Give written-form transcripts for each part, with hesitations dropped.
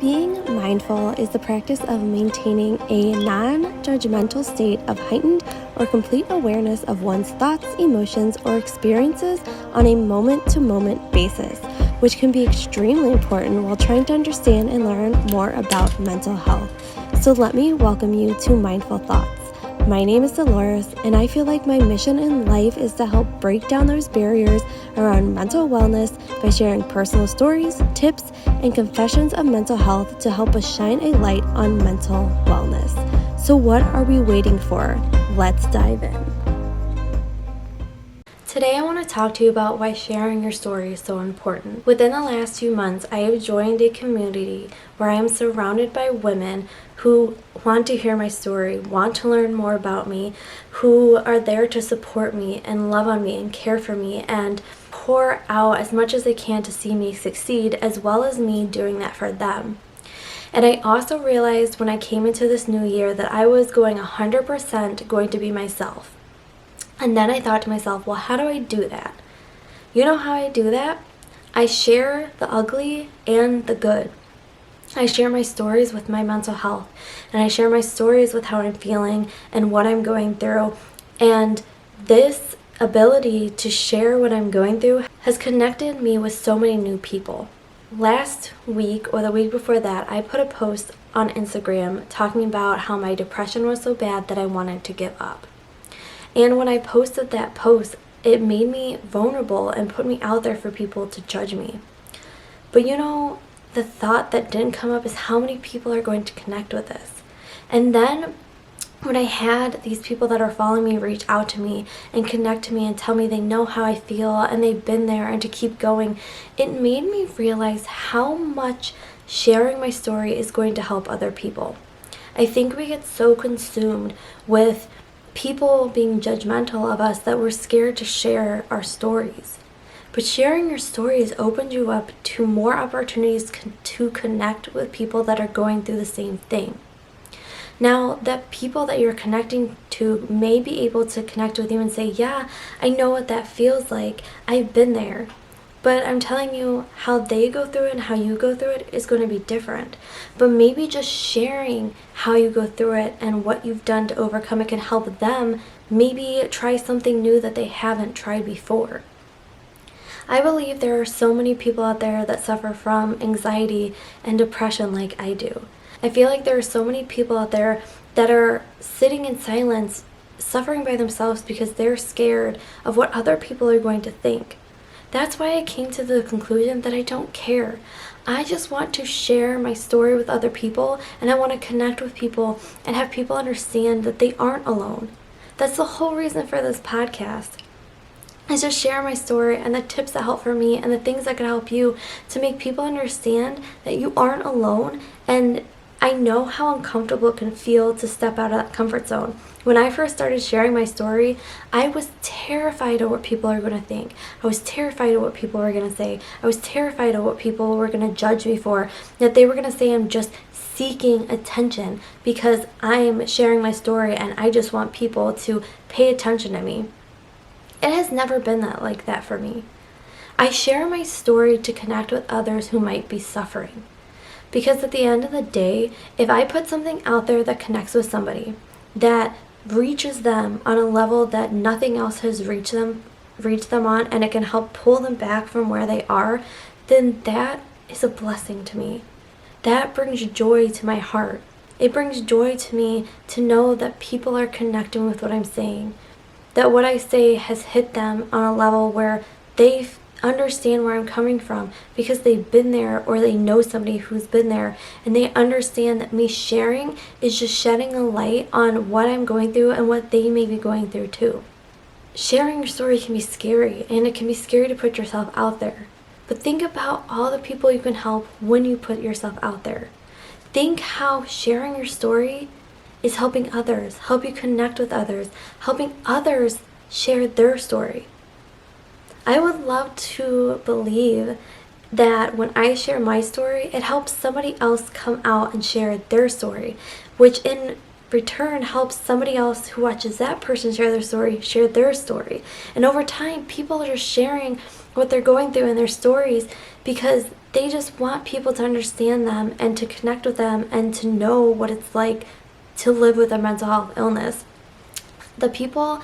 Being mindful is the practice of maintaining a non-judgmental state of heightened or complete awareness of one's thoughts, emotions, or experiences on a moment-to-moment basis, which can be extremely important while trying to understand and learn more about mental health. So let me welcome you to Mindful Thoughts. My name is Deloris, and I feel like my mission in life is to help break down those barriers around mental wellness by sharing personal stories, tips, and confessions of mental health to help us shine a light on mental wellness. So what are we waiting for? Let's dive in. Today I want to talk to you about why sharing your story is so important. Within the last few months, I have joined a community where I am surrounded by women who want to hear my story, want to learn more about me, who are there to support me and love on me and care for me and pour out as much as they can to see me succeed, as well as me doing that for them. And I also realized when I came into this new year that I was going 100% going to be myself. And then I thought to myself, well, how do I do that? You know how I do that? I share the ugly and the good. I share my stories with my mental health, and I share my stories with how I'm feeling and what I'm going through. And this ability to share what I'm going through has connected me with so many new people. Last week or the week before that, I put a post on Instagram talking about how my depression was so bad that I wanted to give up. And when I posted that post, it made me vulnerable and put me out there for people to judge me. But you know, the thought that didn't come up is how many people are going to connect with this. And then when I had these people that are following me reach out to me and connect to me and tell me they know how I feel and they've been there and to keep going, it made me realize how much sharing my story is going to help other people. I think we get so consumed with people being judgmental of us that we're scared to share our stories. But sharing your stories opens you up to more opportunities to connect with people that are going through the same thing. Now, the people that you're connecting to may be able to connect with you and say, yeah, I know what that feels like. I've been there. But I'm telling you, how they go through it and how you go through it is going to be different. But maybe just sharing how you go through it and what you've done to overcome it can help them maybe try something new that they haven't tried before. I believe there are so many people out there that suffer from anxiety and depression like I do. I feel like there are so many people out there that are sitting in silence, suffering by themselves because they're scared of what other people are going to think. That's why I came to the conclusion that I don't care. I just want to share my story with other people, and I want to connect with people and have people understand that they aren't alone. That's the whole reason for this podcast. Is just share my story and the tips that help for me and the things that can help you to make people understand that you aren't alone. And I know how uncomfortable it can feel to step out of that comfort zone. When I first started sharing my story, I was terrified of what people are going to think. I was terrified of what people were going to say. I was terrified of what people were going to judge me for, that they were going to say I'm just seeking attention because I'm sharing my story and I just want people to pay attention to me. It has never been like that for me. I share my story to connect with others who might be suffering. Because at the end of the day, if I put something out there that connects with somebody, that reaches them on a level that nothing else has reached them on, and it can help pull them back from where they are, then that is a blessing to me. That brings joy to my heart. It brings joy to me to know that people are connecting with what I'm saying. That what I say has hit them on a level where they understand where I'm coming from because they've been there or they know somebody who's been there, and they understand that me sharing is just shedding a light on what I'm going through and what they may be going through too. Sharing your story can be scary, and it can be scary to put yourself out there. But think about all the people you can help when you put yourself out there. Think how sharing your story is helping others, help you connect with others, helping others share their story. I would love to believe that when I share my story, it helps somebody else come out and share their story, which in return helps somebody else who watches that person share their story. And over time, people are just sharing what they're going through in their stories because They just want people to understand them and to connect with them and to know what it's like to live with a mental health illness. The people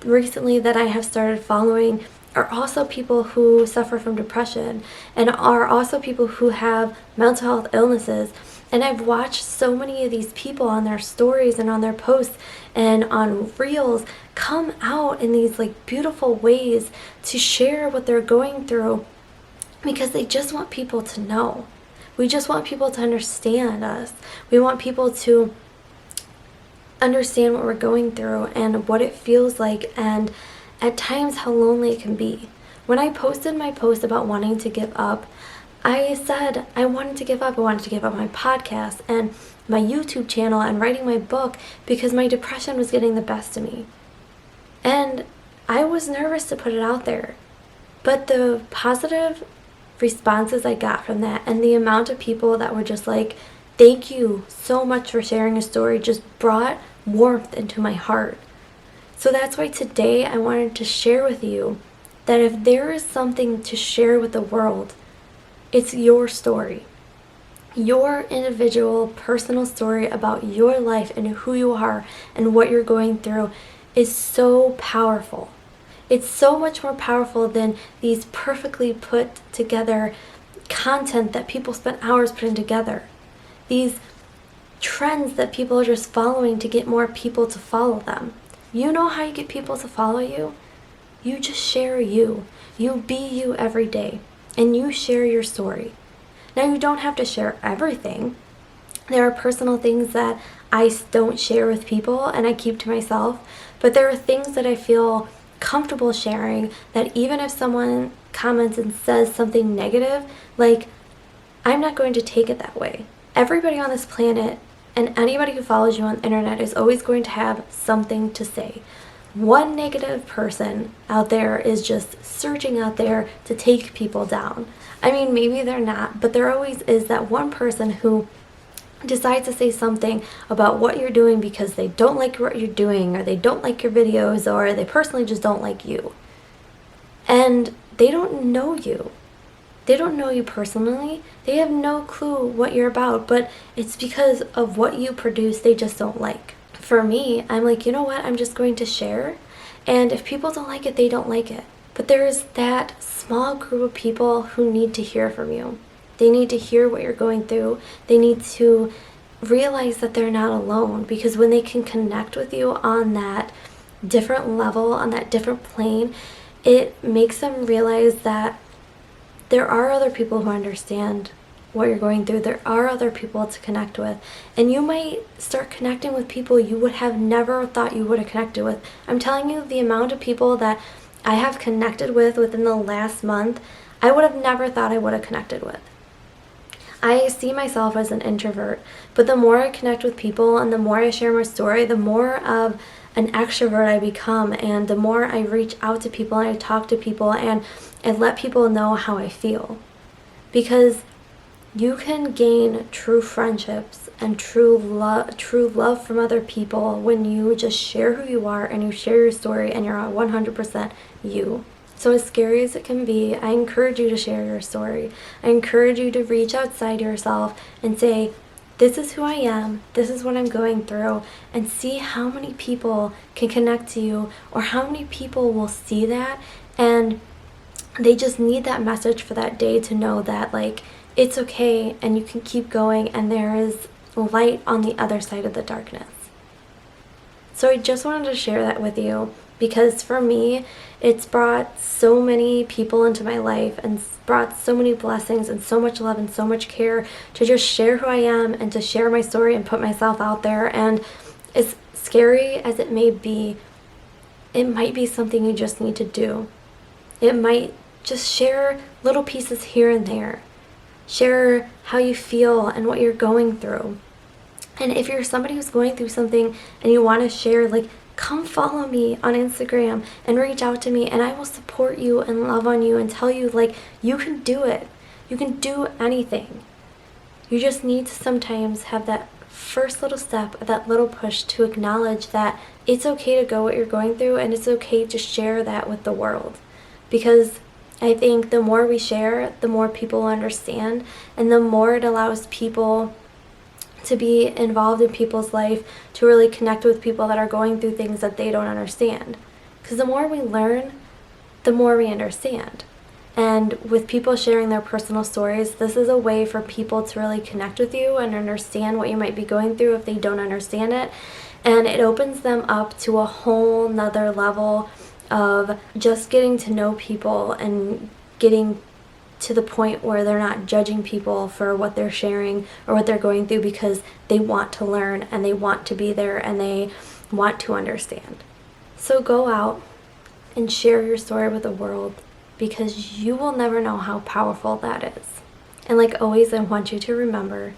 recently that I have started following are also people who suffer from depression and are also people who have mental health illnesses. And I've watched so many of these people on their stories and on their posts and on reels come out in these like beautiful ways to share what they're going through, because they just want people to know. We just want people to understand us. We want people to understand what we're going through and what it feels like, and at times how lonely it can be. When I posted my post about wanting to give up, I said I wanted to give up. I wanted to give up my podcast and my YouTube channel and writing my book because my depression was getting the best of me. And I was nervous to put it out there. But the positive responses I got from that and the amount of people that were just like, thank you so much for sharing a story, just brought warmth into my heart. So that's why today I wanted to share with you that if there is something to share with the world, it's your story. Your individual personal story about your life and who you are and what you're going through is so powerful. It's so much more powerful than these perfectly put together content that people spend hours putting together. These trends that people are just following to get more people to follow them. You know how you get people to follow you? You just share you. You be you every day. And you share your story. Now, you don't have to share everything. There are personal things that I don't share with people and I keep to myself. But there are things that I feel comfortable sharing that even if someone comments and says something negative, like, I'm not going to take it that way. Everybody on this planet and anybody who follows you on the internet is always going to have something to say. One negative person out there is just surging out there to take people down. I mean, maybe they're not, but there always is that one person who decides to say something about what you're doing because they don't like what you're doing, or they don't like your videos, or they personally just don't like you. And they don't know you. They don't know you personally. They have no clue what you're about, but it's because of what you produce they just don't like. For me, I'm like, you know what? I'm just going to share. And if people don't like it, they don't like it. But there's that small group of people who need to hear from you. They need to hear what you're going through. They need to realize that they're not alone, because when they can connect with you on that different level, on that different plane, it makes them realize that there are other people who understand what you're going through. There are other people to connect with. And you might start connecting with people you would have never thought you would have connected with. I'm telling you, the amount of people that I have connected with within the last month, I would have never thought I would have connected with. I see myself as an introvert, but the more I connect with people and the more I share my story, the more of an extrovert I become, and the more I reach out to people and I talk to people and I let people know how I feel. Because you can gain true friendships and true love from other people when you just share who you are and you share your story and you're 100% you. So as scary as it can be, I encourage you to share your story. I encourage you to reach outside yourself and say, this is who I am, this is what I'm going through, and see how many people can connect to you, or how many people will see that and they just need that message for that day to know that, like, it's okay and you can keep going and there is light on the other side of the darkness. So I just wanted to share that with you, because for me, it's brought so many people into my life and brought so many blessings and so much love and so much care to just share who I am and to share my story and put myself out there. And as scary as it may be, it might be something you just need to do. It might just share little pieces here and there. Share how you feel and what you're going through. And if you're somebody who's going through something and you want to share, like, come follow me on Instagram and reach out to me, and I will support you and love on you and tell you, like, you can do it. You can do anything. You just need to sometimes have that first little step, that little push to acknowledge that it's okay to go what you're going through, and it's okay to share that with the world. Because I think the more we share, the more people understand, and the more it allows people to be involved in people's life, to really connect with people that are going through things that they don't understand. Because the more we learn, the more we understand. And with people sharing their personal stories, this is a way for people to really connect with you and understand what you might be going through if they don't understand it. And it opens them up to a whole nother level of just getting to know people and getting to the point where they're not judging people for what they're sharing or what they're going through, because they want to learn and they want to be there and they want to understand. So go out and share your story with the world, because you will never know how powerful that is. And like always, I want you to remember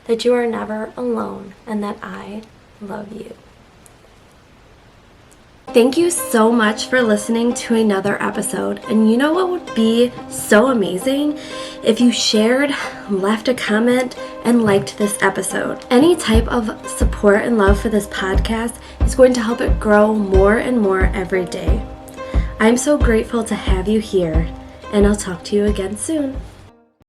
that you are never alone and that I love you. Thank you so much for listening to another episode. And you know what would be so amazing? If you shared, left a comment, and liked this episode. Any type of support and love for this podcast is going to help it grow more and more every day. I'm so grateful to have you here, and I'll talk to you again soon.